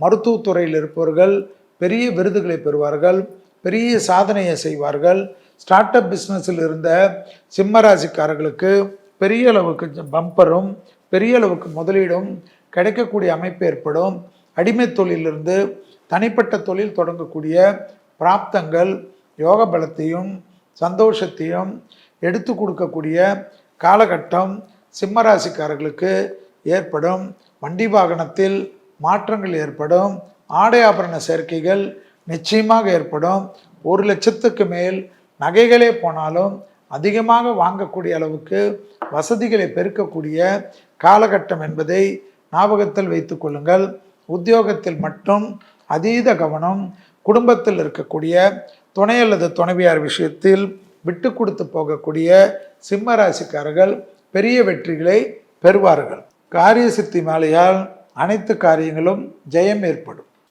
மருத்துவத்துறையில் இருப்பவர்கள் பெரிய விருதுகளை பெறுவார்கள், பெரிய சாதனையை செய்வார்கள். ஸ்டார்ட் அப் பிஸ்னஸில் இருந்த சிம்மராசிக்காரர்களுக்கு பெரிய அளவுக்கு பம்பரும் பெரிய அளவுக்கு முதலீடும் கிடைக்கக்கூடிய அமைப்பு ஏற்படும். அடிமை தொழிலிருந்து தனிப்பட்ட தொழில் தொடங்கக்கூடிய பிராப்தங்கள் யோக பலத்தையும் சந்தோஷத்தையும் எடுத்து கொடுக்கக்கூடிய காலகட்டம் சிம்மராசிக்காரர்களுக்கு ஏற்படும். வண்டி வாகனத்தில் மாற்றங்கள் ஏற்படும். ஆடை ஆபரண சேர்க்கைகள் நிச்சயமாக ஏற்படும். 1 லட்சத்துக்கு மேல் நகைகளே போனாலும் அதிகமாக வாங்கக்கூடிய அளவுக்கு வசதிகளை பெருக்கக்கூடிய காலகட்டம் என்பதை ஞாபகத்தில் வைத்துக் கொள்ளுங்கள். உத்தியோகத்தில் மட்டும் அதீத கவனம். குடும்பத்தில் இருக்கக்கூடிய துணை அல்லது துணைவியார் விஷயத்தில் விட்டு கொடுத்து போகக்கூடிய சிம்ம ராசிக்காரர்கள் பெரிய வெற்றிகளை பெறுவார்கள். காரிய சித்தி மாலையால் அனைத்து காரியங்களும் ஜெயம் ஏற்படும்.